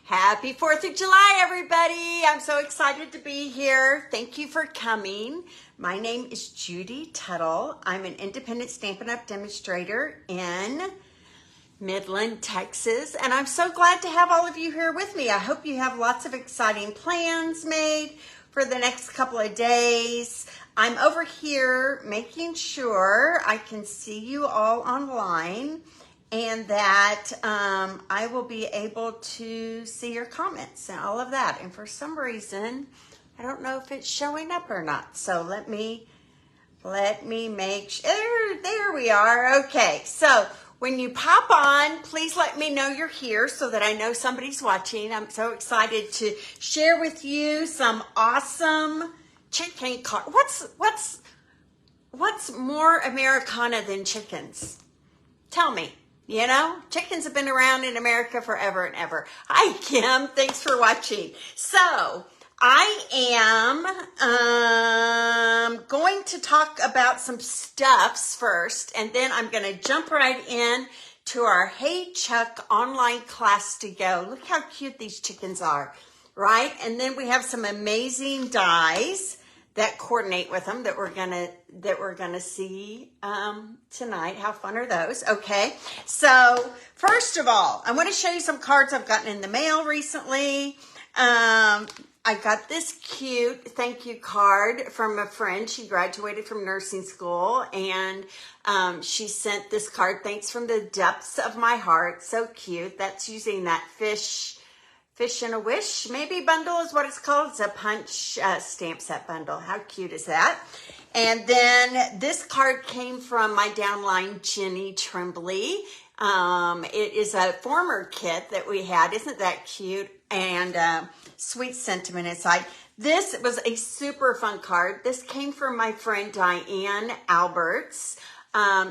Happy 4th of July, everybody. I'm so excited to be here. Thank you for coming. My name is Judy Tuttle. I'm an independent Stampin' Up! Demonstrator in Midland, Texas, and I'm so glad to have all of you here with me. I hope you have lots of exciting plans made for the next couple of days. I'm over here making sure I can see you all online and that I will be able to see your comments and all of that. And for some reason, I don't know if it's showing up or not. So let me make sure. There we are. Okay, so when you pop on, please let me know you're here so that I know somebody's watching. I'm so excited to share with you some awesome chicken cards. What's more Americana than chickens? Tell me. You know, chickens have been around in America forever and ever. Hi, Kim. Thanks for watching. So I am going to talk about some stuffs first, and then I'm going to jump right in to our Hey Chuck online class to go. Look how cute these chickens are, right? And then we have some amazing dies that coordinate with them that we're gonna see tonight. How fun are those? Okay, so first of all, I want to show you some cards I've gotten in the mail recently. I got this cute thank you card from a friend. She graduated from nursing school, and she sent this card. Thanks from the depths of my heart. So cute. That's using that Fish and a Wish, maybe bundle is what it's called. It's a punch stamp set bundle. How cute is that? And then this card came from my downline, Jenny Tremblay. It is a former kit that we had. Isn't that cute? And sweet sentiment inside. This was a super fun card. This came from my friend Diane Alberts.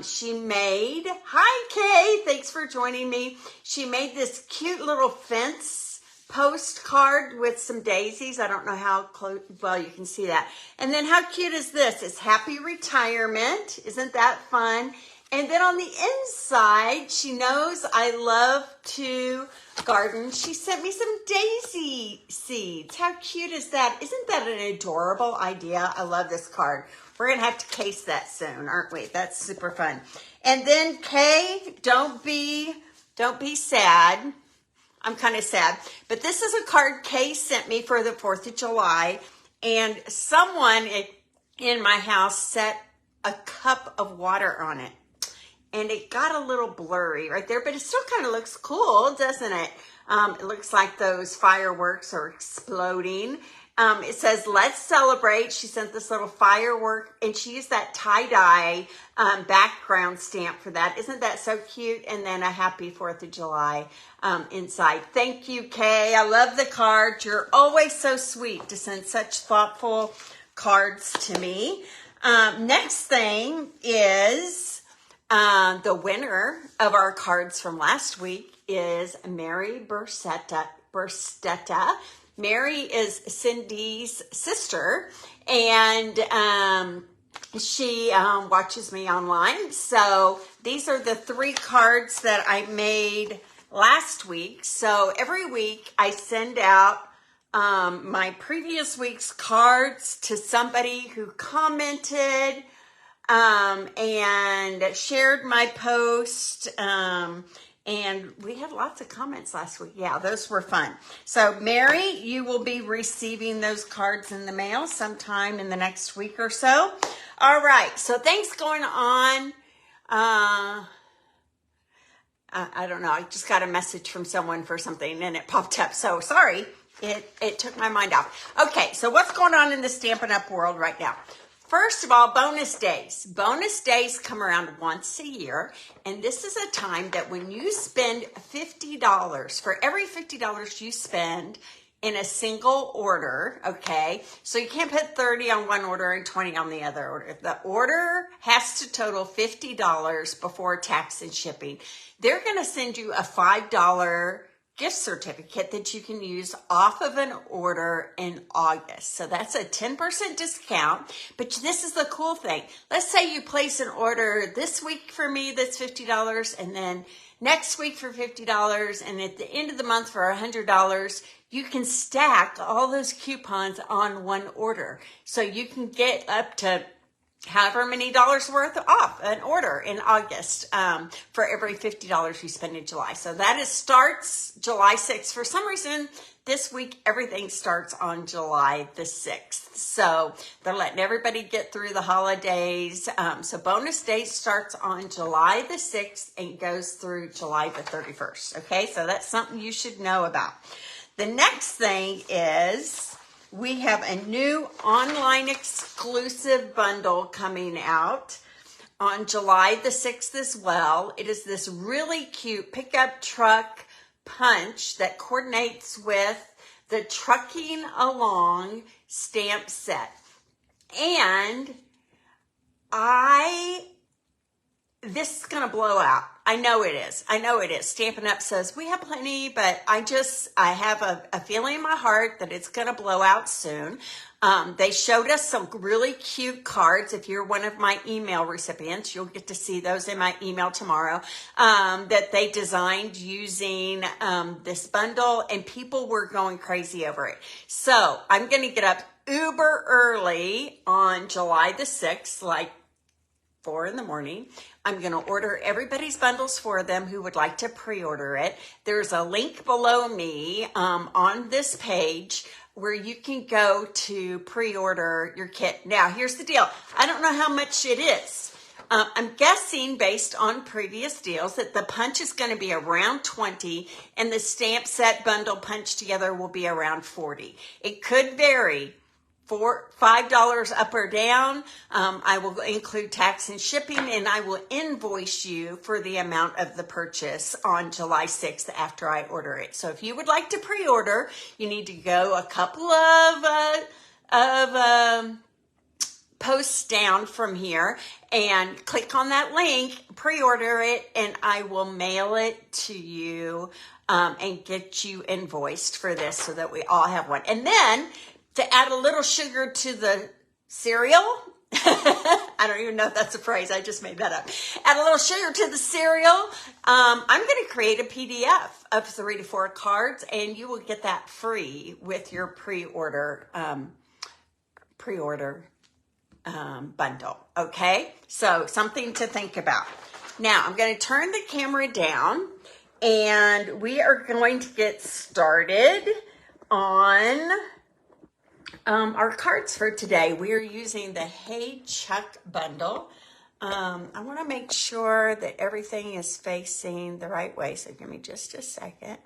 She made, hi Kay, thanks for joining me. She made this cute little fence postcard with some daisies. I don't know how close, well, you can see that. And then how cute is this? It's happy retirement. Isn't that fun? And then on the inside, she knows I love to garden. She sent me some daisy seeds. How cute is that? Isn't that an adorable idea? I love this card. We're going to have to case that soon, aren't we? That's super fun. And then Kay, don't be sad. I'm kind of sad, but this is a card Kay sent me for the 4th of July, and someone in my house set a cup of water on it, and it got a little blurry right there, but it still kind of looks cool, doesn't it? It looks like those fireworks are exploding. It says, let's celebrate. She sent this little firework, and she used that tie-dye background stamp for that. Isn't that so cute? And then a happy 4th of July inside. Thank you, Kay. I love the card. You're always so sweet to send such thoughtful cards to me. Next thing is the winner of our cards from last week is Mary Burstetta. Mary is Cindy's sister, and she watches me online. So these are the 3 cards that I made last week. So every week I send out my previous week's cards to somebody who commented and shared my post. And we had lots of comments last week. Yeah, those were fun. So Mary, you will be receiving those cards in the mail sometime in the next week or so. All right, so things going on. I don't know. I just got a message from someone for something and it popped up. So sorry, it took my mind off. Okay, so what's going on in the Stampin' Up! World right now? First of all, bonus days. Bonus days come around once a year, and this is a time that when you spend $50, for every $50 you spend in a single order, okay, so you can't put 30 on one order and 20 on the other order. If the order has to total $50 before tax and shipping, they're going to send you a $5 gift certificate that you can use off of an order in August. So that's a 10% discount, but this is the cool thing. Let's say you place an order this week for me that's $50, and then next week for $50, and at the end of the month for $100, you can stack all those coupons on one order. So you can get up to however many dollars worth off an order in August for every $50 you spend in July. So that starts July 6th. For some reason, this week, everything starts on July the 6th. So they're letting everybody get through the holidays. So bonus day starts on July the 6th and goes through July the 31st. Okay, so that's something you should know about. The next thing is we have a new online exclusive bundle coming out on July the 6th as well. It is this really cute pickup truck punch that coordinates with the Trucking Along stamp set. And this is going to blow out. I know it is. I know it is. Stampin' Up! Says we have plenty, but I have a feeling in my heart that it's going to blow out soon. They showed us some really cute cards. If you're one of my email recipients, you'll get to see those in my email tomorrow, that they designed using this bundle, and people were going crazy over it. So I'm going to get up uber early on July the 6th, like 4 in the morning. I'm going to order everybody's bundles for them who would like to pre-order it. There's a link below me on this page where you can go to pre-order your kit. Now, here's the deal. I don't know how much it is. I'm guessing based on previous deals that the punch is going to be around $20 and the stamp set bundle punch together will be around $40. It could vary. $5 up or down. I will include tax and shipping, and I will invoice you for the amount of the purchase on July 6th after I order it. So if you would like to pre-order, you need to go a couple of posts down from here and click on that link, pre-order it, and I will mail it to you and get you invoiced for this so that we all have one. And then to add a little sugar to the cereal. I don't even know if that's a phrase. I just made that up. Add a little sugar to the cereal. I'm going to create a PDF of 3 to 4 cards, and you will get that free with your pre-order bundle. Okay, so something to think about. Now I'm going to turn the camera down, and we are going to get started on our cards for today. We are using the Hey Chuck bundle. I want to make sure that everything is facing the right way. So give me just a second.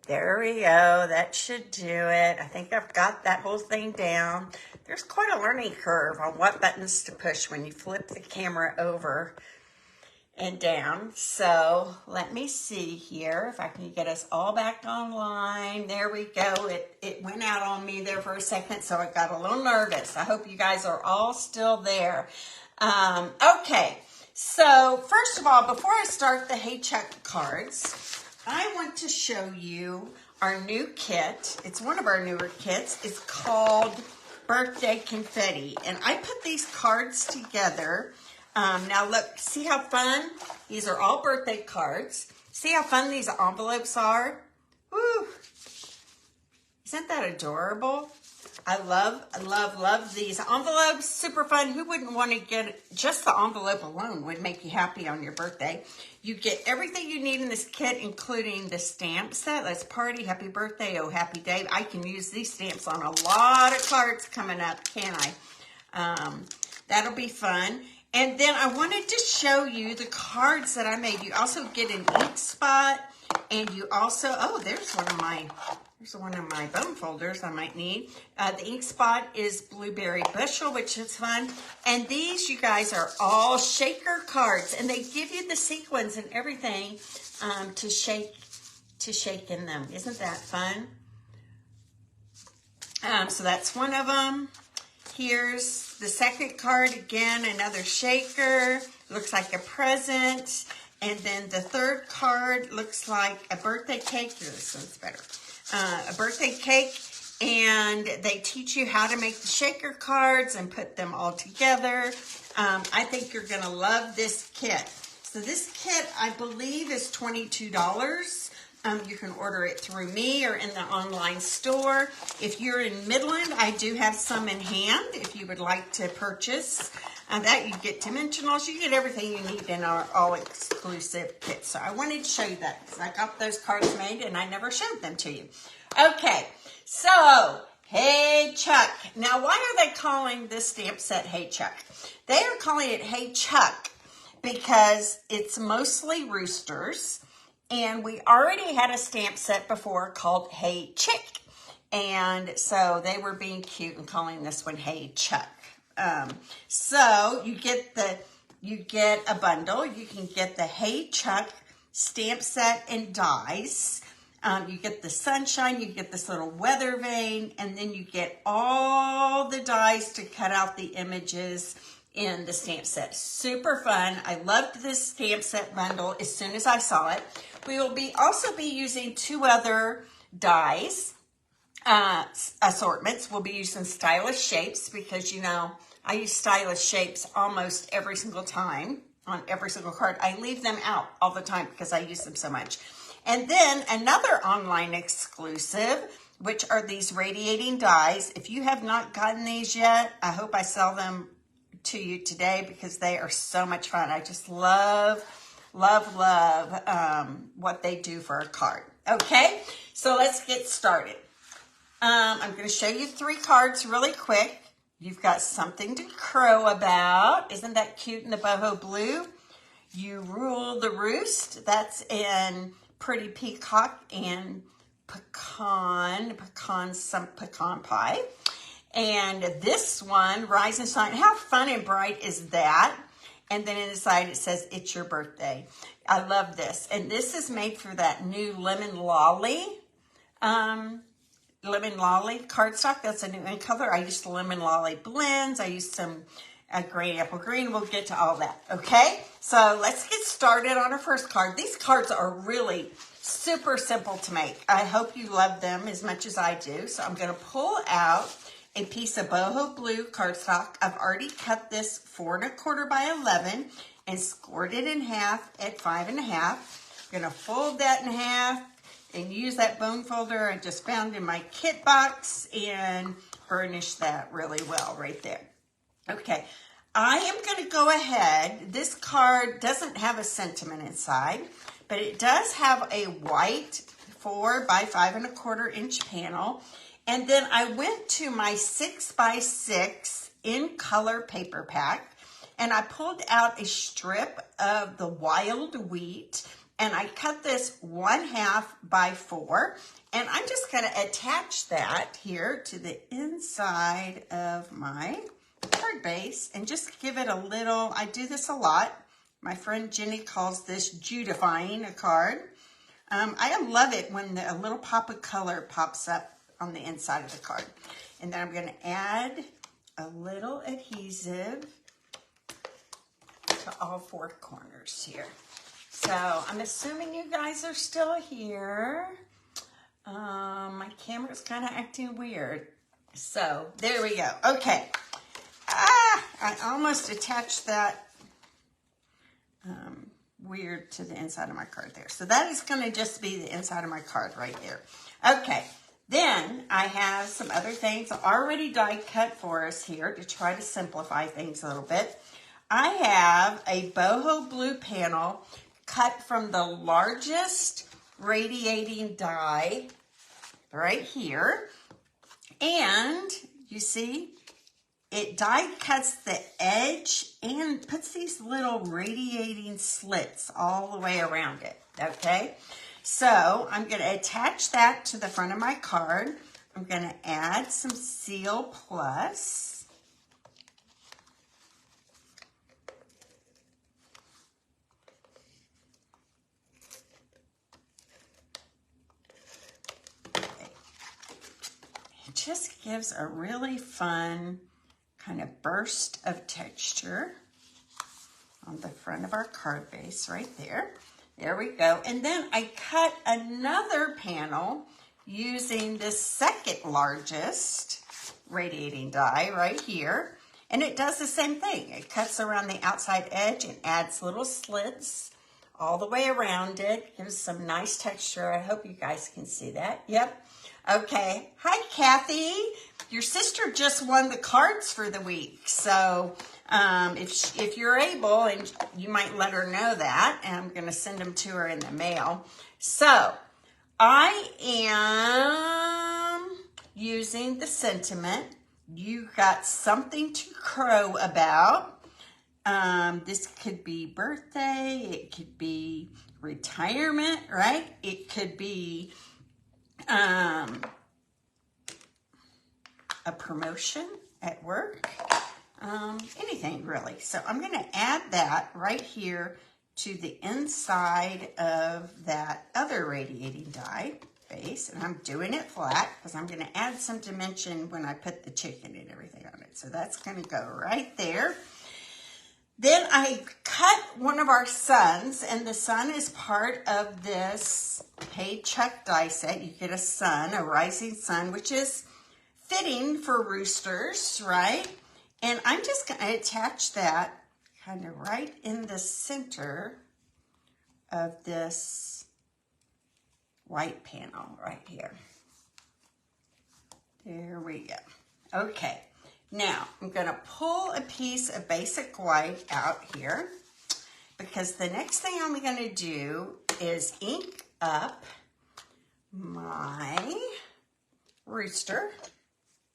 There we go. That should do it. I think I've got that whole thing down. There's quite a learning curve on what buttons to push when you flip the camera over and down. So let me see here if I can get us all back online. There we go. It went out on me there for a second, so I got a little nervous. I hope you guys are all still there. Okay, so first of all, before I start the Hey Chuck cards, I want to show you our new kit. It's one of our newer kits. It's called Birthday Confetti, and I put these cards together. Now look, see how fun? These are all birthday cards. See how fun these envelopes are? Woo! Isn't that adorable? I love these envelopes. Super fun. Who wouldn't want to get just the envelope alone would make you happy on your birthday. You get everything you need in this kit, including the stamp set. Let's party, happy birthday, oh happy day. I can use these stamps on a lot of cards coming up, can I? That'll be fun. And then I wanted to show you the cards that I made. You also get an ink spot, and you also, oh, there's one of my bone folders I might need. The ink spot is Blueberry Bushel, which is fun. And these, you guys, are all shaker cards, and they give you the sequins and everything to shake in them. Isn't that fun? So that's one of them. Here's the second card, again, another shaker. Looks like a present. And then the third card looks like a birthday cake. This one's better. A birthday cake. And they teach you how to make the shaker cards and put them all together. I think you're going to love this kit. So this kit, I believe, is $22. You can order it through me or in the online store. If you're in Midland, I do have some in hand if you would like to purchase. That you get dimensionals, you get everything you need in our all-exclusive kit. So I wanted to show you that because I got those cards made and I never showed them to you. Okay, so Hey Chuck. Now, why are they calling this stamp set Hey Chuck? They are calling it Hey Chuck because it's mostly roosters. And we already had a stamp set before called Hey Chick. And so they were being cute and calling this one Hey Chuck. So you get a bundle. You can get the Hey Chuck stamp set and dies. You get the sunshine, you get this little weather vane, and then you get all the dies to cut out the images in the stamp set. Super fun. I loved this stamp set bundle as soon as I saw it. We will also be using two other dies assortments. We'll be using stylish shapes because, you know, I use stylish shapes almost every single time on every single card. I leave them out all the time because I use them so much. And then another online exclusive, which are these radiating dies. If you have not gotten these yet, I hope I sell them to you today because they are so much fun. I just love what they do for a card. Okay, so let's get started. I'm going to show you 3 cards really quick. You've got Something to Crow About. Isn't that cute in the boho blue? You Rule the Roost. That's in Pretty Peacock and pecan pie. And this one, Rise and Shine. How fun and bright is that? And then inside it says, it's your birthday. I love this. And this is made for that new Lemon Lolly cardstock. That's a new in color. I used the Lemon Lolly blends. I used some Gray Apple Green. We'll get to all that. Okay, so let's get started on our first card. These cards are really super simple to make. I hope you love them as much as I do. So I'm going to pull out a piece of boho blue cardstock. I've already cut this 4 1/4 by 11 and scored it in half at 5 1/2. I'm going to fold that in half and use that bone folder I just found in my kit box and burnish that really well right there. Okay, I am going to go ahead. This card doesn't have a sentiment inside, but it does have a white 4 by 5 1/4 inch panel. And then I went to my 6 by 6 in color paper pack and I pulled out a strip of the wild wheat and I cut this 1/2 by 4. And I'm just going to attach that here to the inside of my card base and just give it a little, I do this a lot. My friend Jenny calls this Judifying a card. I love it when a little pop of color pops up on the inside of the card. And then I'm going to add a little adhesive to all 4 corners here. So I'm assuming you guys are still here. My camera's kind of acting weird. So there we go. Okay. I almost attached that weird to the inside of my card there. So that is going to just be the inside of my card right there. Okay. Then I have some other things already die cut for us here to try to simplify things a little bit. I have a boho blue panel cut from the largest radiating die right here. And you see, it die cuts the edge and puts these little radiating slits all the way around it, okay? So I'm going to attach that to the front of my card. I'm going to add some Seal Plus. Okay. It just gives a really fun kind of burst of texture on the front of our card base right there. There we go. And then I cut another panel using the second largest radiating die right here. And it does the same thing. It cuts around the outside edge and adds little slits all the way around it. Gives some nice texture. I hope you guys can see that. Yep. Okay. Hi, Kathy. Your sister just won the cards for the week. So if you're able, and you might let her know that, and I'm going to send them to her in the mail. So I am using the sentiment, you got something to crow about. This could be birthday, it could be retirement, right? It could be a promotion at work, anything really. So I'm going to add that right here to the inside of that other radiating die base, and I'm doing it flat because I'm going to add some dimension when I put the chicken and everything on it. So that's going to go right there. Then I cut one of our suns, and the sun is part of this Hey Chuck die set. You get a sun, a rising sun, which is fitting for roosters, right? And I'm just going to attach that kind of right in the center of this white panel right here. There we go. Okay, now I'm going to pull a piece of basic white out here, because the next thing I'm going to do is ink up my rooster.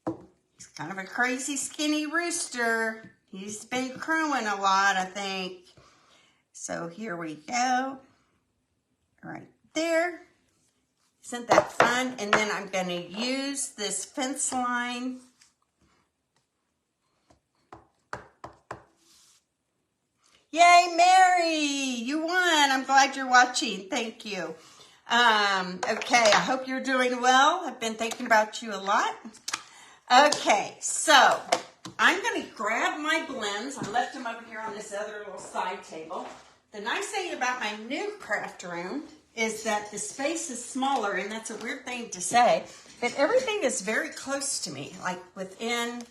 He's kind of a crazy skinny rooster. He's been crowing a lot, I think. So here we go. Right there. Isn't that fun? And then I'm going to use this fence line. Yay, Mary! You won. I'm glad you're watching. Thank you. Okay, I hope you're doing well. I've been thinking about you a lot. Okay, so I'm going to grab my blends. I left them over here on this other little side table. The nice thing about my new craft room is that the space is smaller, and that's a weird thing to say, but everything is very close to me, like within,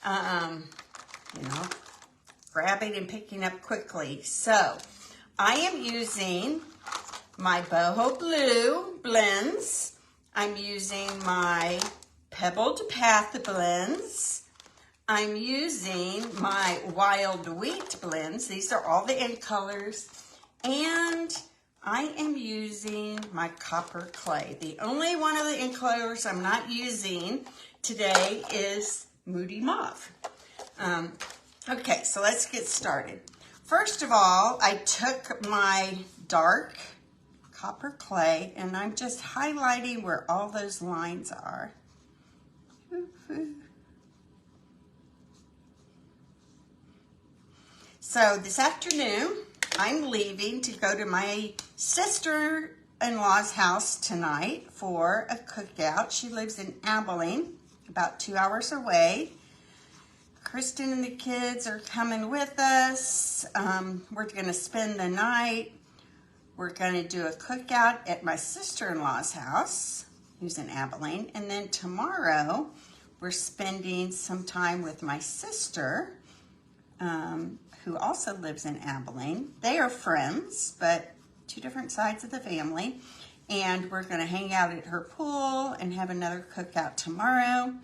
you know, grabbing and picking up quickly. So I am using my boho blue blends. I'm using my pebbled path blends. I'm using my wild wheat blends. These are all the end colors. And I am using my copper clay. The only one of the end colors I'm not using today is Moody Mauve. Okay, so let's get started. First of all, I took my dark copper clay and I'm just highlighting where all those lines are. So this afternoon, I'm leaving to go to my sister-in-law's house tonight for a cookout. She lives in Abilene, about 2 hours away. Kristen and the kids are coming with us. We're going to spend the night. We're going to do a cookout at my sister-in-law's house, who's in Abilene. And then tomorrow, we're spending some time with my sister, who also lives in Abilene. They are friends, but two different sides of the family. And we're going to hang out at her pool and have another cookout tomorrow.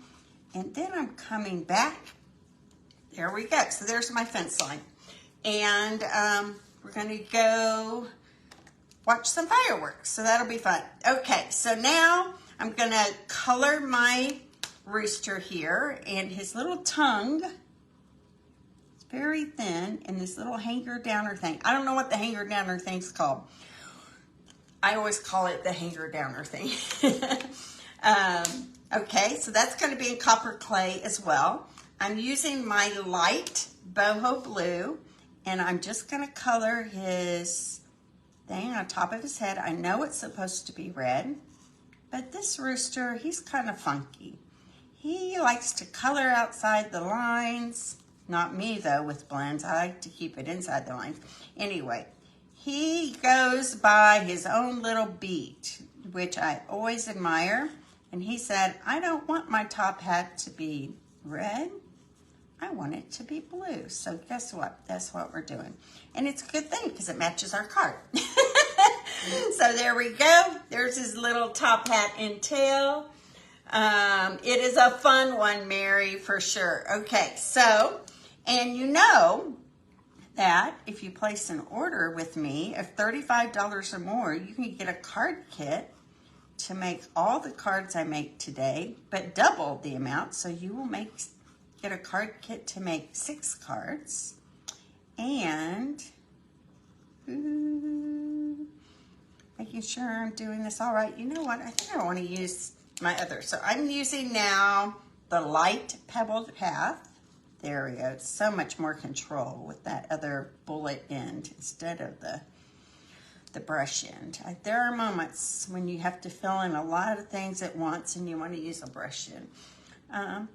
And then I'm coming back. There we go. So there's my fence line. And we're going to go watch some fireworks. So that'll be fun. Okay, so now I'm going to color my rooster here. And his little tongue, it's very thin. And this little hanger downer thing. I don't know what the hanger downer thing's called. I always call it the hanger downer thing. Okay, so that's going to be in copper clay as well. I'm using my light boho blue, and I'm just going to color his thing on top of his head. I know it's supposed to be red, but this rooster, he's kind of funky. He likes to color outside the lines. Not me, though, with blends. I like to keep it inside the lines. Anyway, he goes by his own little beat, which I always admire. And he said, I don't want my top hat to be red. I want it to be blue. So guess what? That's what we're doing. And it's a good thing because it matches our card. So there we go. There's his little top hat and tail. It is a fun one, Mary, for sure. Okay, so, and you know that if you place an order with me of $35 or more, you can get a card kit to make all the cards I make today, but double the amount. So you will get a card kit to make 6 cards. And making sure I'm doing this all right. You know what? I think I want to use my other. So I'm using now the light pebbled path. There we go. It's so much more control with that other bullet end instead of the brush end. There are moments when you have to fill in a lot of things at once and you want to use a brush end.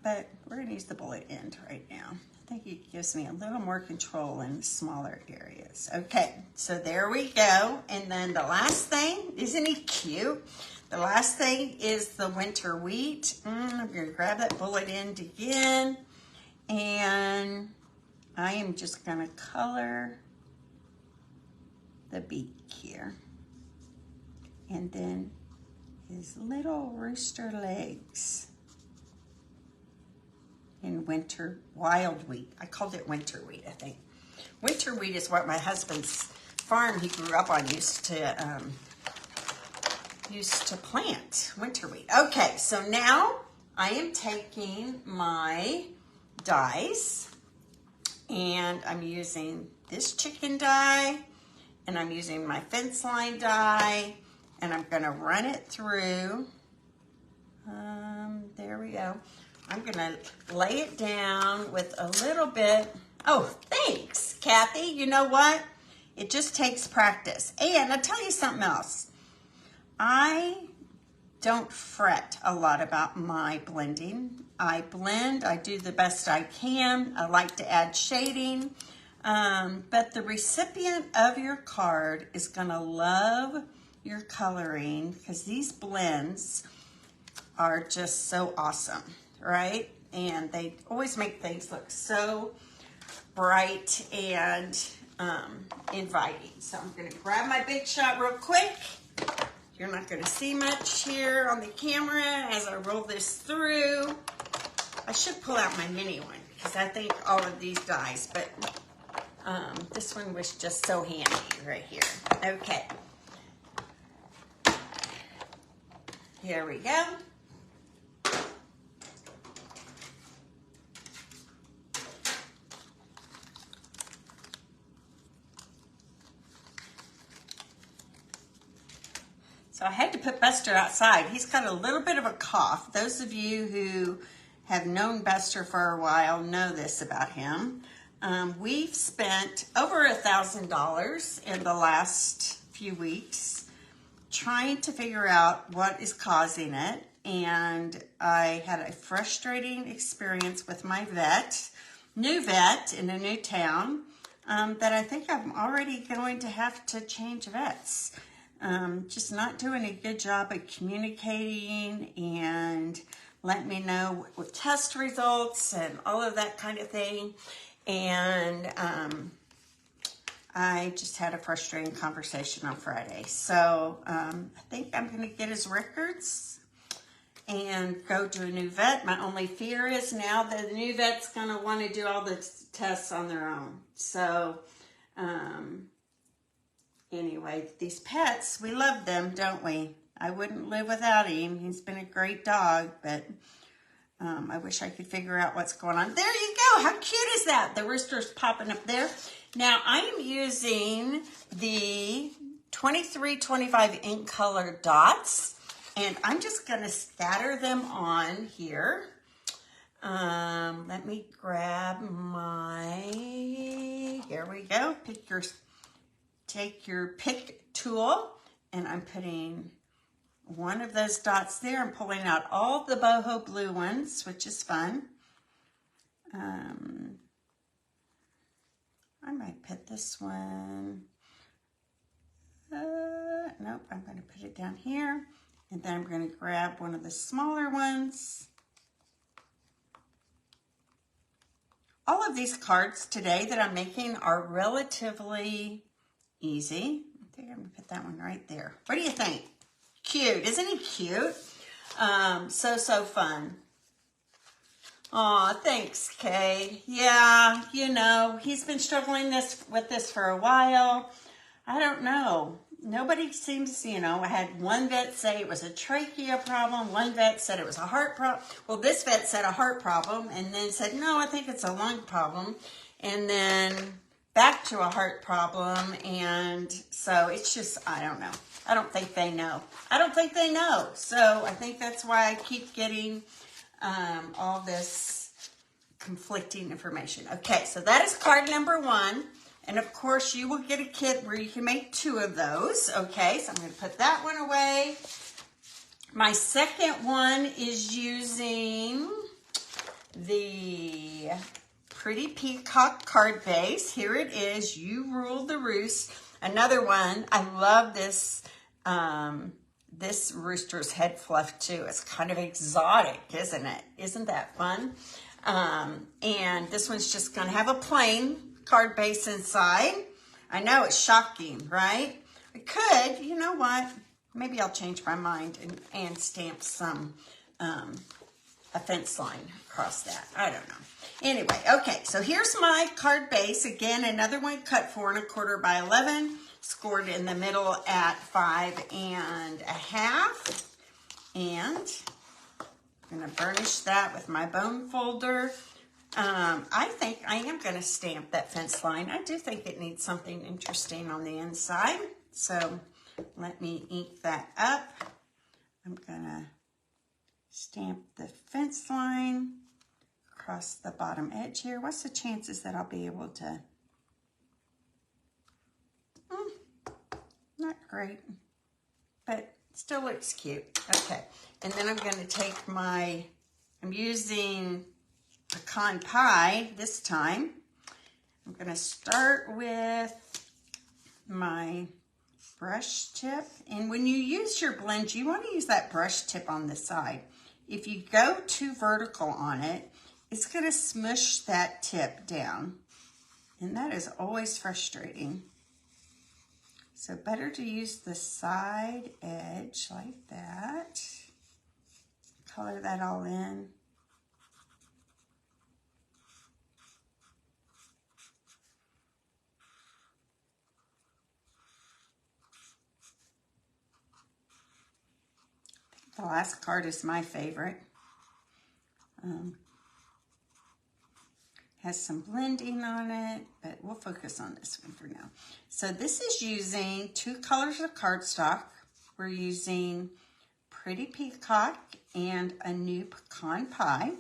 But we're going to use the bullet end right now. I think it gives me a little more control in smaller areas. Okay, so there we go. And then the last thing, isn't he cute? The last thing is the winter wheat. I'm going to grab that bullet end again. And I am just going to color the beak here. And then his little rooster legs in winter wild wheat. I called it winter wheat, I think. Winter wheat is what my husband's farm he grew up on used to plant winter wheat. Okay, so now I am taking my dies and I'm using this chicken die and I'm using my fence line die and I'm going to run it through. There we go. I'm going to lay it down with a little bit. Oh, thanks, Kathy. You know what? It just takes practice. And I'll tell you something else. I don't fret a lot about my blending. I blend, I do the best I can. I like to add shading. But the recipient of your card is going to love your coloring because these blends are just so awesome, right? And they always make things look so bright and inviting. So I'm going to grab my Big Shot real quick. You're not going to see much here on the camera as I roll this through. I should pull out my mini one because I think all of these dies, but this one was just so handy right here. Okay. Here we go. So I had to put Buster outside. He's got a little bit of a cough. Those of you who have known Buster for a while know this about him. We've spent over $1,000 in the last few weeks trying to figure out what is causing it. And I had a frustrating experience with my new vet in a new town, that I think I'm already going to have to change vets. Just not doing a good job at communicating and letting me know with test results and all of that kind of thing. And I just had a frustrating conversation on Friday. So I think I'm going to get his records and go to a new vet. My only fear is now that the new vet's going to want to do all the tests on their own. So anyway, these pets, we love them, don't we? I wouldn't live without him. He's been a great dog, but I wish I could figure out what's going on. There you go. How cute is that? The rooster's popping up there. Now, I am using the 2325 ink color dots, and I'm just going to scatter them on here. Let me grab here we go. Take your pick tool, and I'm putting one of those dots there. I'm pulling out all the boho blue ones, which is fun. I might put this one, nope, I'm going to put it down here, and then I'm going to grab one of the smaller ones. All of these cards today that I'm making are relatively easy. I think I'm gonna put that one right there. What do you think? Cute, isn't he cute? So fun. Aw, thanks, Kay. Yeah, you know, he's been struggling with this for a while. I don't know. Nobody seems, you know, I had one vet say it was a trachea problem. One vet said it was a heart problem. Well, this vet said a heart problem and then said, no, I think it's a lung problem. And then back to a heart problem. And so it's just, I don't know. I don't think they know. I don't think they know. So I think that's why I keep getting all this conflicting information. Okay, so that is card number 1. And of course, you will get a kit where you can make 2 of those. Okay, so I'm going to put that one away. My second one is using the Pretty Peacock card base. Here it is. You Rule the Roost. Another one. I love this. This rooster's head fluff too. It's kind of exotic, isn't it? Isn't that fun? And this one's just going to have a plain card base inside. I know it's shocking, right? I could, you know what? Maybe I'll change my mind and stamp some a fence line across that. I don't know. Anyway, okay, so here's my card base. Again, another one cut 4 1/4 by 11, scored in the middle at 5 1/2. And I'm going to burnish that with my bone folder. I think I am going to stamp that fence line. I do think it needs something interesting on the inside. So let me ink that up. I'm going to stamp the fence line across the bottom edge here. What's the chances that I'll be able to? Not great, but still looks cute. Okay, and then I'm going to take I'm using pecan pie this time. I'm going to start with my brush tip. And when you use your blend, you want to use that brush tip on the side. If you go too vertical on it, it's going to smush that tip down. And that is always frustrating. So better to use the side edge like that. Color that all in. The last card is my favorite. Has some blending on it, but we'll focus on this one for now. So this is using 2 colors of cardstock. We're using Pretty Peacock and a new pecan pie.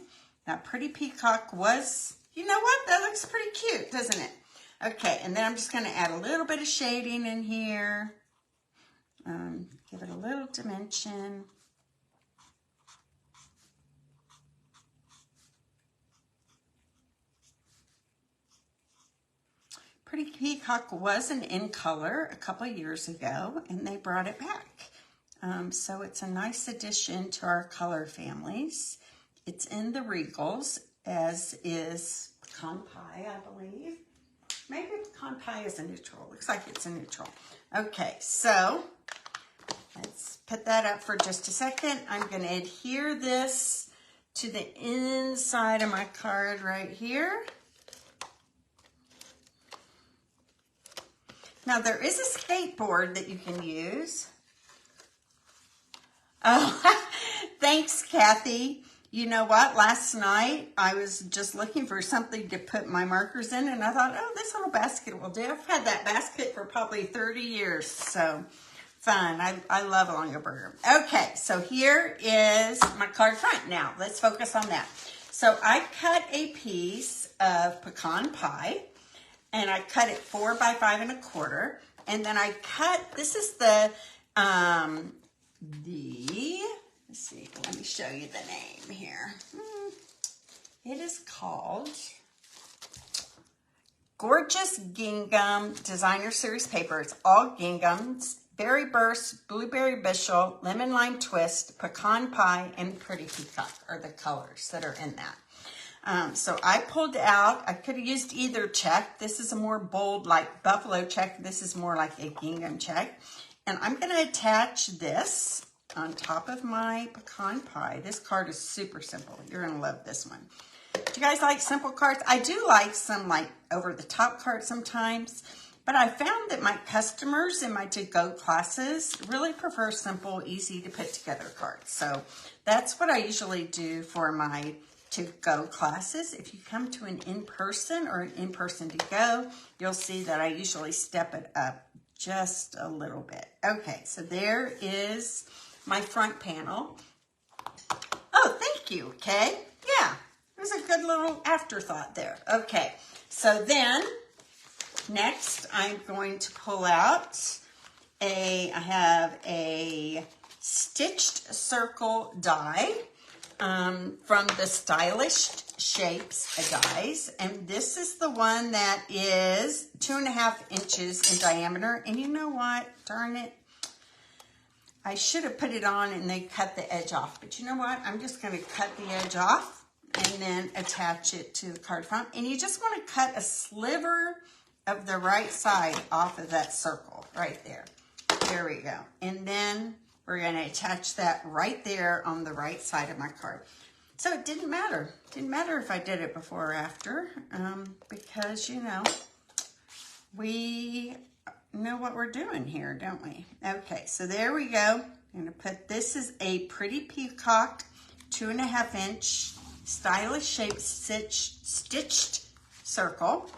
Now Pretty Peacock was, you know what? That looks pretty cute, doesn't it? Okay, and then I'm just going to add a little bit of shading in here. Give it a little dimension. Pretty Peacock was an in color a couple years ago, and they brought it back. So it's a nice addition to our color families. It's in the Regals, as is pecan pie, I believe. Maybe pecan pie is a neutral. Looks like it's a neutral. Okay, so let's put that up for just a second. I'm going to adhere this to the inside of my card right here. Now, there is a skateboard that you can use. Oh, thanks, Kathy. You know what? Last night, I was just looking for something to put my markers in, and I thought, oh, this little basket will do. I've had that basket for probably 30 years, so fun. I love a Longaberger. Okay, so here is my card front. Now, let's focus on that. So I cut a piece of pecan pie. And I cut it 4 by 5 1/4. And then I cut, this is let's see, let me show you the name here. It is called Gorgeous Gingham Designer Series Paper. It's all ginghams, berry burst, blueberry bushel, lemon lime twist, pecan pie, and Pretty Peacock are the colors that are in that. So I pulled out, I could have used either check. This is a more bold, like buffalo check. This is more like a gingham check. And I'm going to attach this on top of my pecan pie. This card is super simple. You're going to love this one. Do you guys like simple cards? I do like some like over-the-top cards sometimes. But I found that my customers in my to-go classes really prefer simple, easy to put together cards. So that's what I usually do for my to-go classes. If you come to an in-person or an in-person to-go, you'll see that I usually step it up just a little bit. Okay, so there is my front panel. Oh, thank you, Kay. Yeah, it was a good little afterthought there. Okay, so then next, I'm going to pull out I have a stitched circle die from the Stylish Shapes dies. And this is the one that is 2.5 inches in diameter. And you know what? Darn it. I should have put it on and then cut the edge off. But you know what? I'm just going to cut the edge off and then attach it to the card front. And you just want to cut a sliver of the right side off of that circle right there. There we go. And then we're going to attach that right there on the right side of my card. So it didn't matter. It didn't matter if I did it before or after, because, you know, we know what we're doing here, don't we? Okay, so there we go. I'm going to put, this is a Pretty Peacock 2.5 inch Stylish Shaped stitched circle.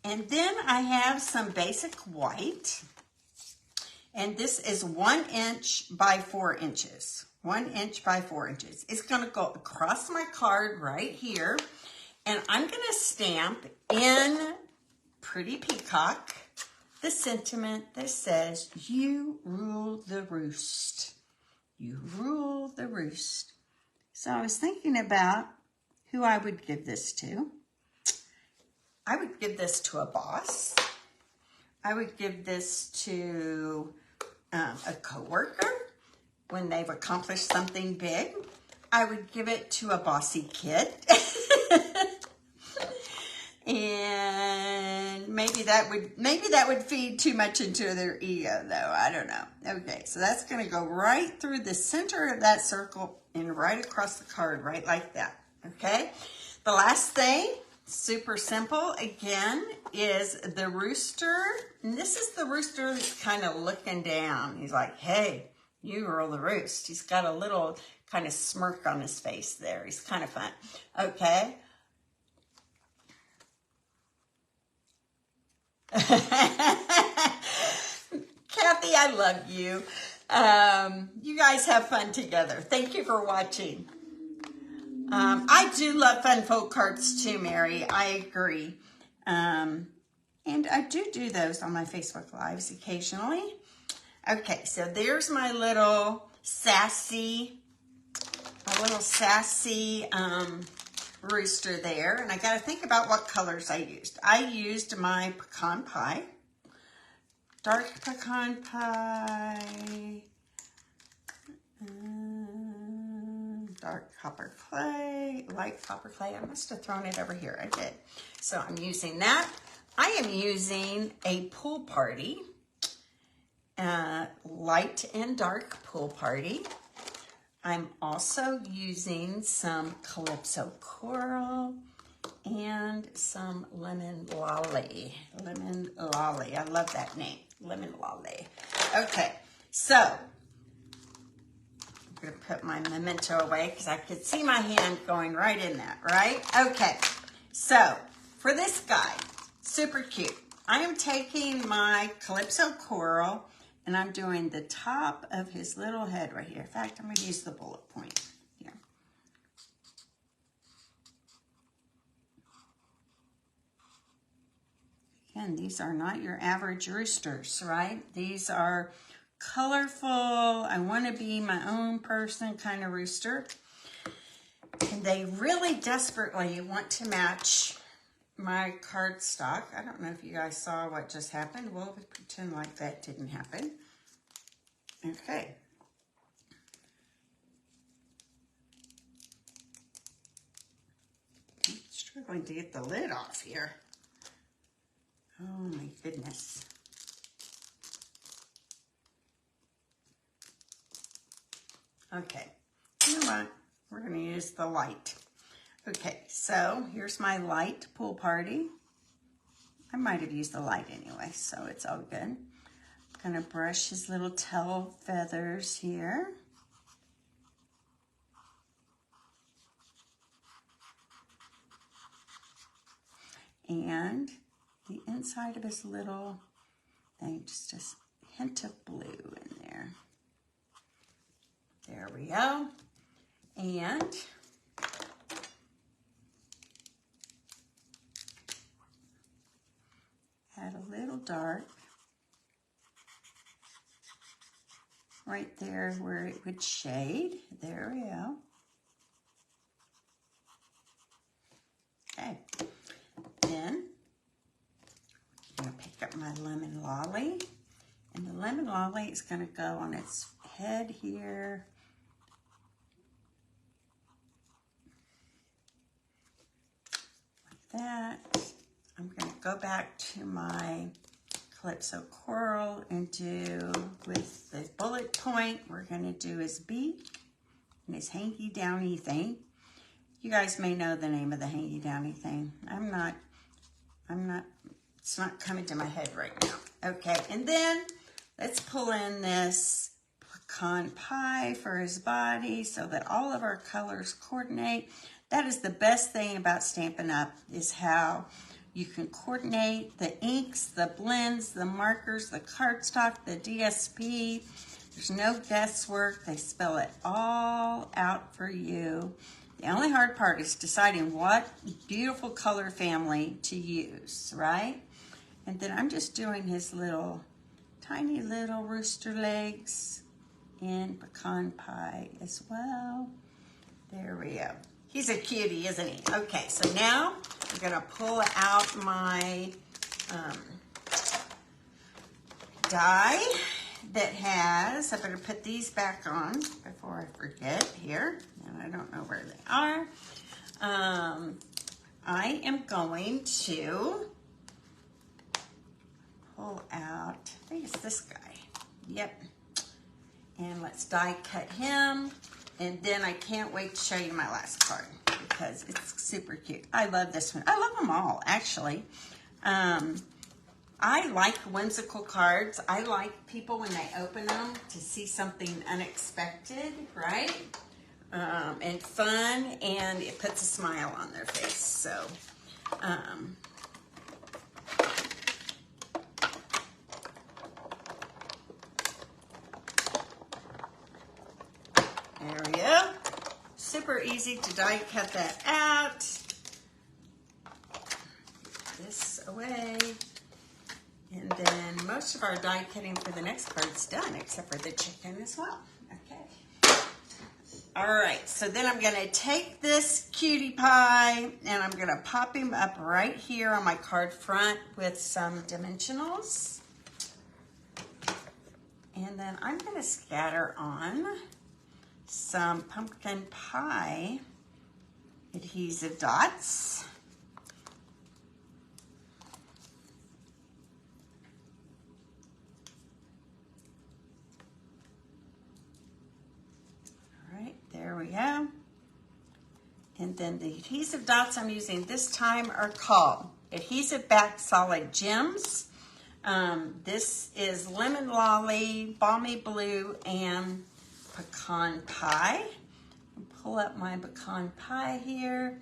And then I have some basic white, and this is 1 inch by 4 inches. 1 inch by 4 inches. It's going to go across my card right here, and I'm going to stamp in Pretty Peacock the sentiment that says, "You rule the roost. You rule the roost." So I was thinking about who I would give this to. I would give this to a boss. I would give this to a coworker when they've accomplished something big. I would give it to a bossy kid. And maybe that would feed too much into their ego, though. I don't know. Okay, so that's going to go right through the center of that circle and right across the card, right like that. Okay, the last thing, super simple, again, is the rooster. And this is the rooster that's kind of looking down. He's like, "Hey, you rule the roost." He's got a little kind of smirk on his face there. He's kind of fun. Okay. Kathy, I love you. You guys have fun together. Thank you for watching. I do love fun folk cards too, Mary. I agree. And I do those on my Facebook Lives occasionally. Okay, so there's my little sassy rooster there. And I got to think about what colors I used. I used my pecan pie, dark pecan pie, dark copper clay, light copper clay. I must have thrown it over here. I did. So I'm using that. I am using a pool party, light and dark pool party. I'm also using some Calypso Coral and some Lemon Lolly. Lemon Lolly. I love that name. Lemon Lolly. Okay, so I'm going to put my memento away because I could see my hand going right in that, right? Okay, so for this guy, super cute. I am taking my Calypso Coral and I'm doing the top of his little head right here. In fact, I'm going to use the bullet point here. Again, these are not your average roosters, right? These are colorful, I want to be my own person kind of rooster. And they really desperately want to match my cardstock. I don't know if you guys saw what just happened. We'll pretend like that didn't happen. Okay. Let's Struggling to get the lid off here. Oh my goodness. Okay, you know what? We're going to use the light. Okay, so here's my light pool party. I might have used the light anyway, so it's all good. I'm going to brush his little tail feathers here. And the inside of his little thing, just a hint of blue in there. There we go. And add a little dark right there where it would shade. There we go. Okay. Then I'm going to pick up my lemon lolly. And the lemon lolly is going to go on its head here. Like that. I'm going to go back to my Calypso coral and do with the bullet point, we're going to do his beak and his hanky downy thing. You guys may know the name of the hanky downy thing. I'm not, it's not coming to my head right now. Okay, and then let's pull in this pecan pie for his body so that all of our colors coordinate. That is the best thing about Stampin' Up! Is how you can coordinate the inks, the blends, the markers, the cardstock, the DSP. There's no guesswork. They spell it all out for you. The only hard part is deciding what beautiful color family to use, right? And then I'm just doing his little, tiny little rooster legs in pecan pie as well. There we go. He's a cutie, isn't he? Okay, so now I'm gonna pull out my die that has, I better put these back on before I forget here, and I don't know where they are. I am going to pull out, I think it's this guy. Yep. And let's die cut him. And then I can't wait to show you my last card because it's super cute. I love this one. I love them all, actually. I like whimsical cards. I like people when they open them to see something unexpected, right? And fun, and it puts a smile on their face. So, there we go. Super easy to die cut that out. This away. And then most of our die cutting for the next card's done, except for the chicken as well. Okay. All right, so then I'm gonna take this cutie pie and I'm gonna pop him up right here on my card front with some dimensionals. And then I'm gonna scatter on some pumpkin pie adhesive dots. All right, there we go. And then the adhesive dots I'm using this time are called Adhesive Back Solid Gems. This is Lemon Lolly, Balmy Blue, and Pecan Pie. Pull up my pecan pie here.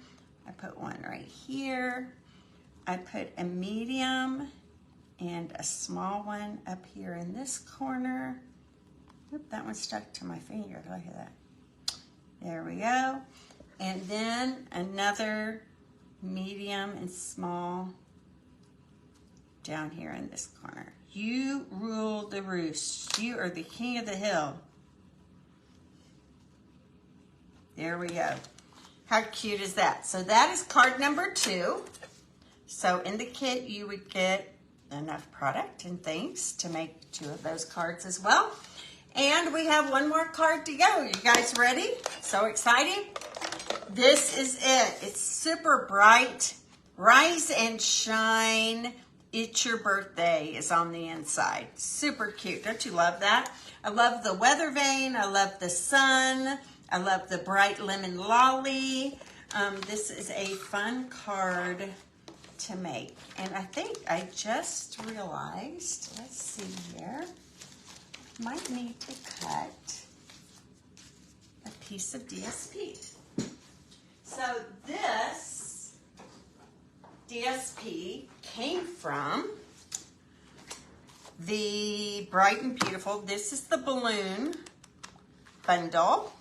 I put one right here. I put a medium and a small one up here in this corner. Oop, that one stuck to my finger. Look at that. There we go. And then another medium and small down here in this corner. You rule the roost. You are the king of the hill. There we go. How cute is that? So that is card number 2. So in the kit, you would get enough product and things to make 2 of those cards as well. And we have one more card to go. You guys ready? So exciting? this is it. It's super bright. Rise and shine. It's your birthday is on the inside. Super cute. Don't you love that? I love the weather vane. I love the sun. I love the bright lemon lolly. This is a fun card to make. And I think I just realized, let's see here, might need to cut a piece of DSP. So this DSP came from the Bright and Beautiful. This is the balloon bundle.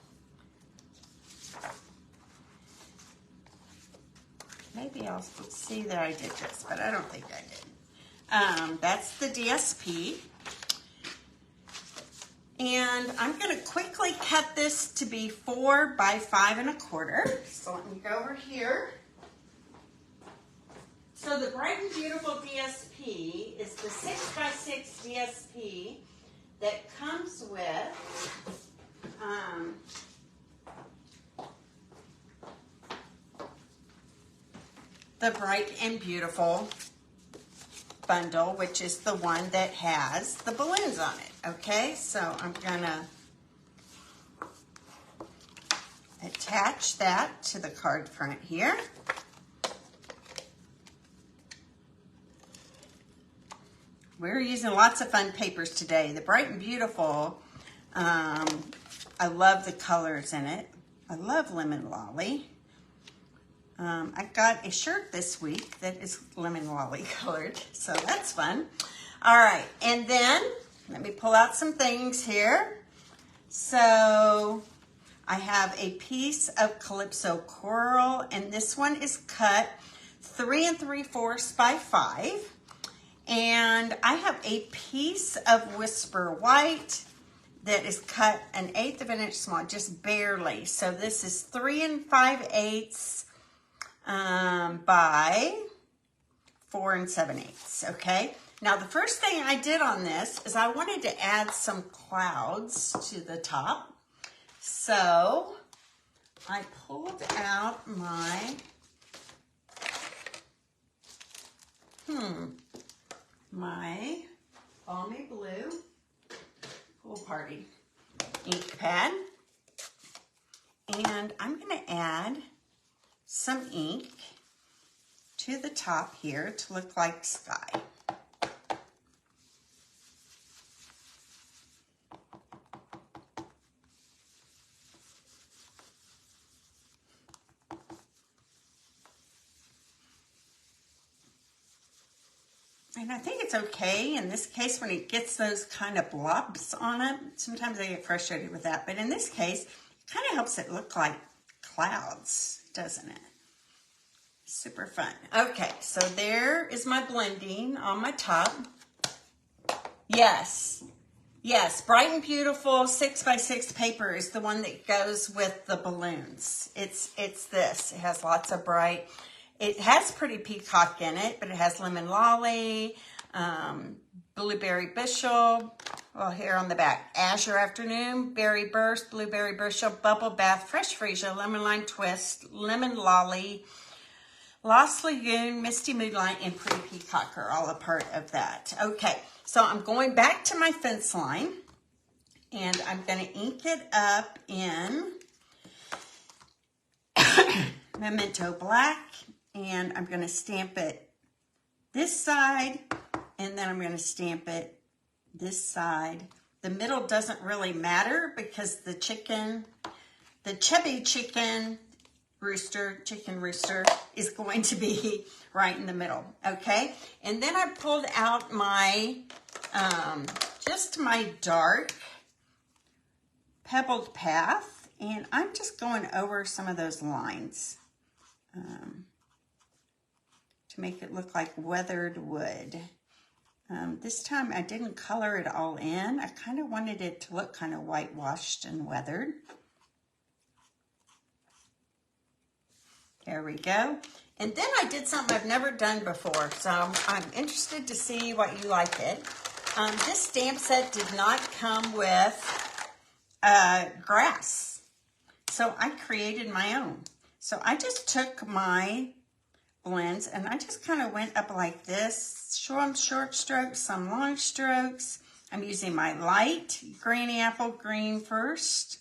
Maybe I'll see that I did this, but I don't think I did. That's the DSP. And I'm going to quickly cut this to be 4 by 5 1/4. So let me go over here. So the Bright and Beautiful DSP is the 6 by 6 DSP that comes with the Bright and Beautiful bundle, which is the one that has the balloons on it. Okay, so I'm gonna attach that to the card front here. We're using lots of fun papers today. The Bright and Beautiful, I love the colors in it. I love Lemon Lolly. I got a shirt this week that is Lemon Lolly colored, so that's fun. All right, and then let me pull out some things here. So I have a piece of Calypso Coral, and this one is cut 3 3/4 by 5. And I have a piece of Whisper White that is cut 1/8 of an inch small, just barely. So this is 3 5/8 by 4 7/8. Okay. Now the first thing I did on this is I wanted to add some clouds to the top. So I pulled out my my Balmy Blue Pool Party ink pad, and I'm going to add some ink to the top here to look like sky. And I think it's okay in this case when it gets those kind of blobs on it. Sometimes I get frustrated with that, but in this case, it kind of helps it look like clouds, doesn't it? Super fun. Okay, so there is my blending on my top. Yes, Bright and Beautiful 6 by 6 paper is the one that goes with the balloons. It's this. It has lots of bright. It has Pretty Peacock in it, but it has Lemon Lolly, Blueberry Bushel, well, here on the back, Azure Afternoon, Berry Burst, Blueberry Bushel, Bubble Bath, Fresh Freesia, Lemon Lime Twist, Lemon Lolly, Lost Lagoon, Misty Moonlight, and Pretty Peacock are all a part of that. Okay, so I'm going back to my fence line, and I'm going to ink it up in Memento Black. And I'm going to stamp it this side, and then I'm going to stamp it this side. The middle doesn't really matter because the chubby chicken rooster is going to be right in the middle, okay? And then I pulled out my, just my dark pebbled path, and I'm just going over some of those lines. To make it look like weathered wood. This time I didn't color it all in. I kind of wanted it to look kind of whitewashed and weathered. There we go. And then I did something I've never done before, so I'm interested to see what you like it. This stamp set did not come with grass, so I created my own. So I just took my blends and I just kind of went up like this. Some short strokes, some long strokes. I'm using my light granny apple green first.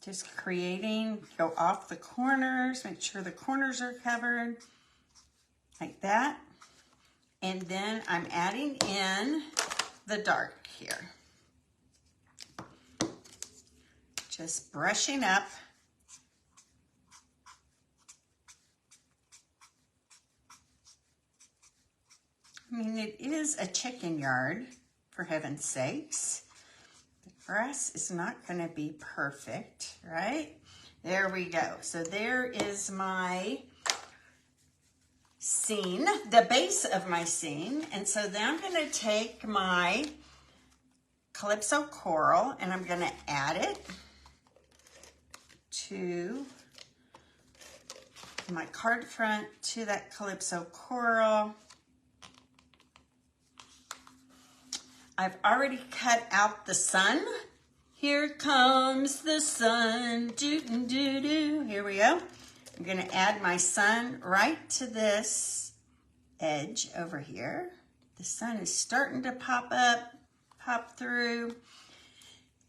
Just creating, go off the corners, make sure the corners are covered, like that. And then I'm adding in the dark here. Just brushing up. I mean, it is a chicken yard, for heaven's sakes. The grass is not going to be perfect, right? There we go. So there is my scene, the base of my scene. And so then I'm going to take my Calypso Coral and I'm going to add it to my card front, to that Calypso Coral. I've already cut out the sun. Here comes the sun. Doo-doo-doo-doo. Here we go. I'm going to add my sun right to this edge over here. The sun is starting to pop up, pop through.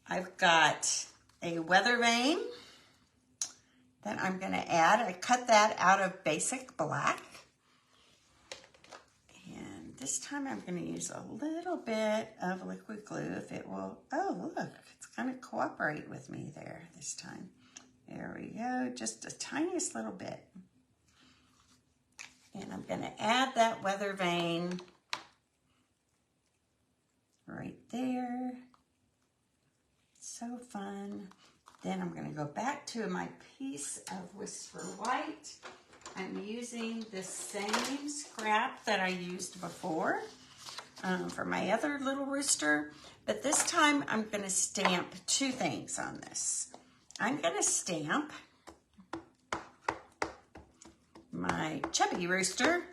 I've got a weather vane that I'm going to add. I cut that out of basic black. This time I'm going to use a little bit of liquid glue if it will, oh look, it's going to cooperate with me there this time. There we go, just a tiniest little bit. And I'm going to add that weather vane right there. So fun. Then I'm going to go back to my piece of Whisper White. I'm using the same scrap that I used before for my other little rooster, but this time I'm going to stamp two things on this. I'm going to stamp my chubby rooster,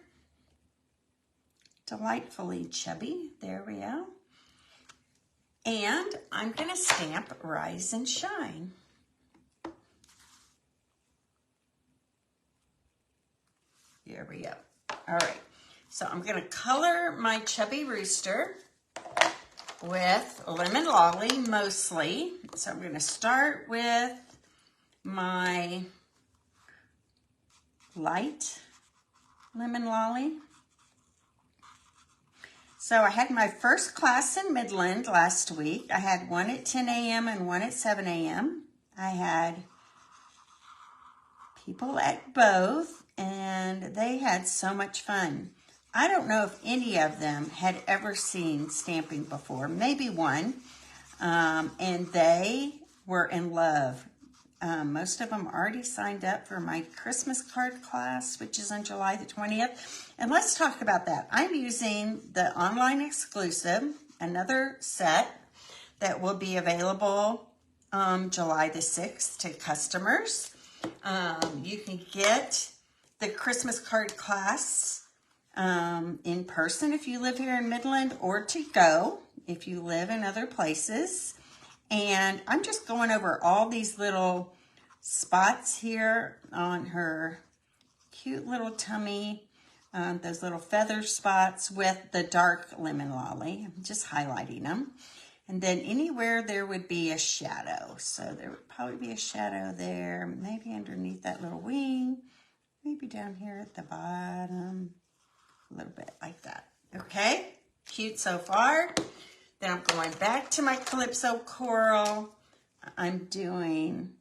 delightfully chubby, there we go, and I'm going to stamp Rise and Shine. There we go. All right, so I'm going to color my chubby rooster with Lemon Lolly mostly. So I'm going to start with my light Lemon Lolly. So I had my first class in Midland last week. I had one at 10 a.m. and one at 7 a.m. I had people at both, and they had so much fun. I don't know if any of them had ever seen stamping before, maybe one, and they were in love. Most of them already signed up for my Christmas card class, which is on July the 20th. And let's talk about that. I'm using the online exclusive, another set that will be available July the 6th to customers. You can get the Christmas card class in person if you live here in Midland, or to go if you live in other places. And I'm just going over all these little spots here on her cute little tummy, those little feather spots with the dark Lemon Lolly. I'm just highlighting them. And then anywhere there would be a shadow. So there would probably be a shadow there, maybe underneath that little wing, maybe down here at the bottom, a little bit like that. Okay, cute so far. Then I'm going back to my Calypso Coral. I'm doing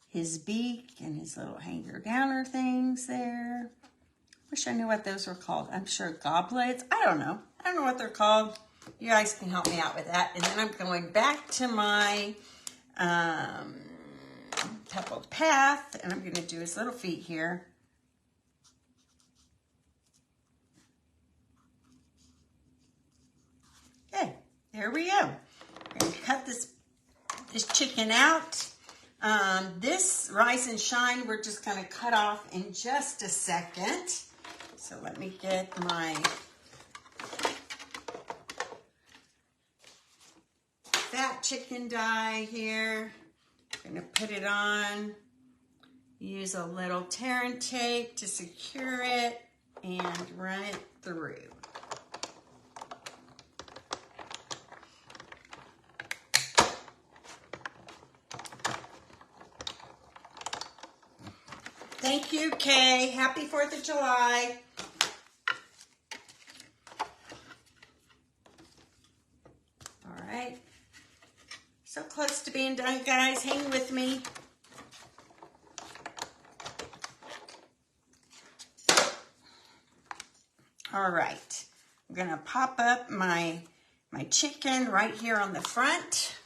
his beak and his little hanger downer things there. Wish I knew what those were called. I'm sure goblets. I don't know. I don't know what they're called. You guys can help me out with that. And then I'm going back to my pebbled path, and I'm going to do his little feet here. Okay, there we go. I'm going to cut this chicken out. This Rise and Shine, we're just going to cut off in just a second. So let me get my fat chicken die here. I'm going to put it on, use a little tear and tape to secure it, and run it through. Thank you, Kay. Happy 4th of July. All right. So close to being done, guys. Hang with me. All right. I'm going to pop up my chicken right here on the front.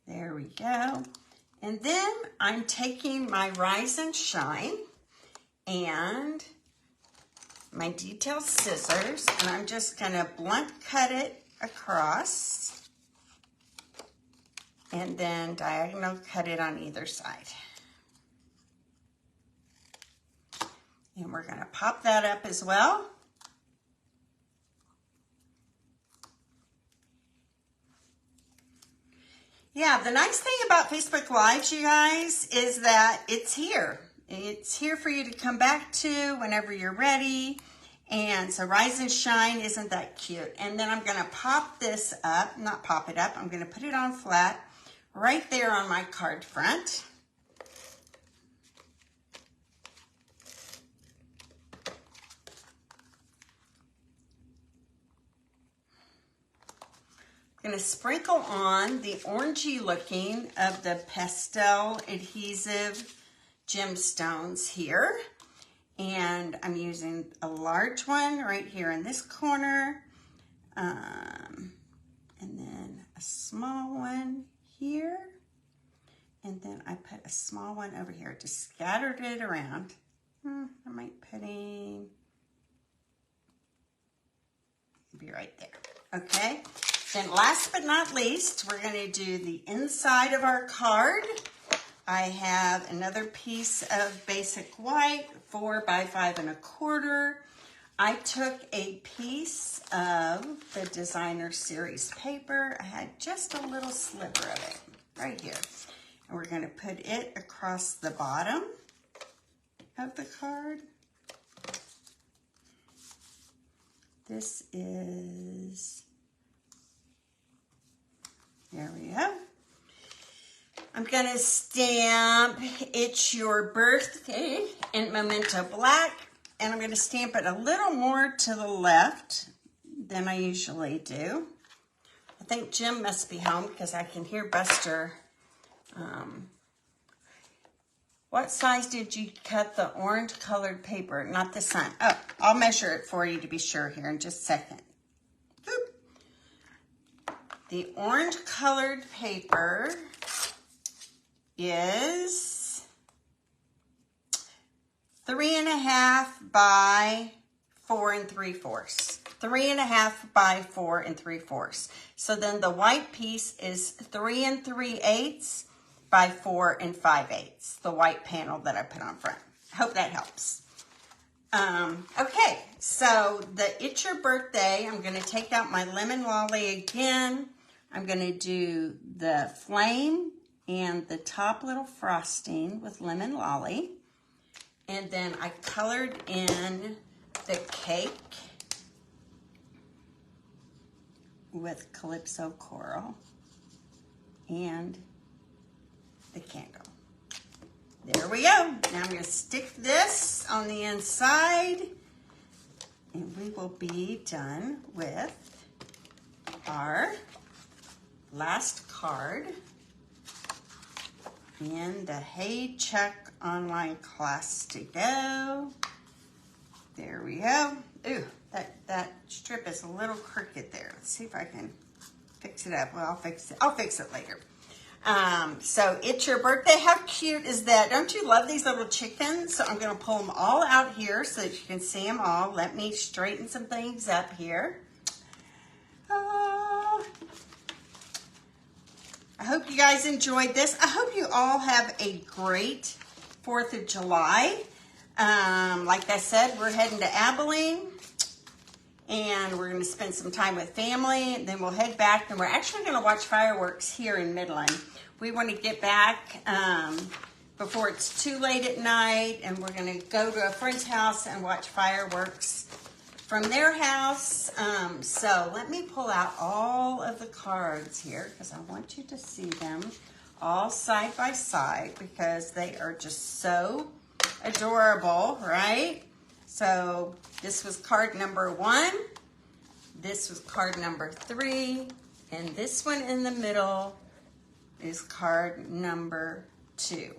There we go. And then I'm taking my Rise and Shine and my detail scissors, and I'm just going to blunt cut it across and then diagonal cut it on either side. And we're going to pop that up as well. Yeah, the nice thing about Facebook Lives, you guys, is that it's here. It's here for you to come back to whenever you're ready. And so Rise and Shine, isn't that cute? And then I'm going to pop this up, not pop it up, I'm going to put it on flat right there on my card front. I'm going to sprinkle on the orangey looking of the pastel adhesive gemstones here. And I'm using a large one right here in this corner. And then a small one here. And then I put a small one over here. Just scattered it around. I might put in, be right there. Okay. Then last but not least, we're going to do the inside of our card. I have another piece of basic white, 4 by 5 1/4. I took a piece of the Designer Series paper. I had just a little sliver of it right here. And we're going to put it across the bottom of the card. This is... There we go. I'm going to stamp It's Your Birthday in Memento Black, and I'm going to stamp it a little more to the left than I usually do. I think Jim must be home because I can hear Buster. What size did you cut the orange colored paper? Not the sun. Oh, I'll measure it for you to be sure here in just a second. The orange colored paper is 3.5 by 4 3/4. 3.5 by 4 3/4. So then the white piece is 3 3/8 by 4 5/8. The white panel that I put on front. I hope that helps. Okay, so the It's Your Birthday, I'm going to take out my lemon lolly again. I'm going to do the flame and the top little frosting with lemon lolly. And then I colored in the cake with Calypso Coral and the candle. There we go. Now I'm going to stick this on the inside and we will be done with our last card in the Hey Chuck online class to go. There we go. Ooh, that strip is a little crooked there. Let's see if I can fix it up. Well, I'll fix it later. So It's Your Birthday. How cute is that? Don't you love these little chickens? So I'm going to pull them all out here so that you can see them all. Let me straighten some things up here. I hope you guys enjoyed this. I hope you all have a great 4th of July. Like I said, we're heading to Abilene, and we're going to spend some time with family, and then we'll head back, and we're actually going to watch fireworks here in Midland. We want to get back before it's too late at night, and we're going to go to a friend's house and watch fireworks from their house. So let me pull out all of the cards here because I want you to see them all side by side because they are just so adorable, right? So this was card number 1, this was card number 3, and this one in the middle is card number 2.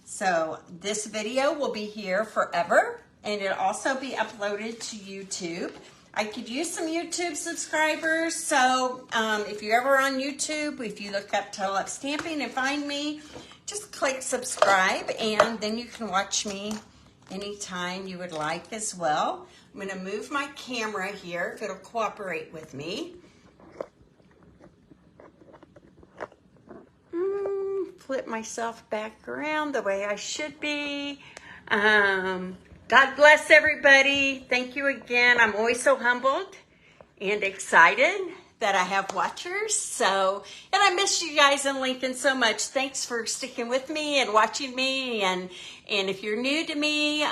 So this video will be here forever, and it'll also be uploaded to YouTube. I could use some YouTube subscribers, so if you're ever on YouTube, if you look up Tunnel Up Stamping and find me, just click subscribe, and then you can watch me anytime you would like as well. I'm going to move my camera here if it'll cooperate with me. Flip myself back around the way I should be. God bless everybody. Thank you again. I'm always so humbled and excited that I have watchers. So, and I miss you guys in Lincoln so much. Thanks for sticking with me and watching me. And if you're new to me,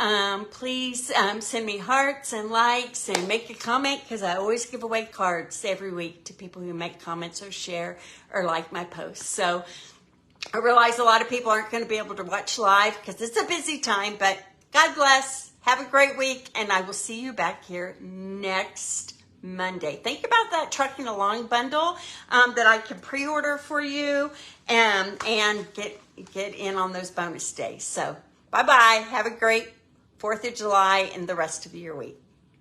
please send me hearts and likes and make a comment because I always give away cards every week to people who make comments or share or like my posts. So I realize a lot of people aren't going to be able to watch live because it's a busy time, but God bless. Have a great week, and I will see you back here next Monday. Think about that Trucking Along bundle that I can pre-order for you and get in on those bonus days. So bye-bye. Have a great 4th of July and the rest of your week.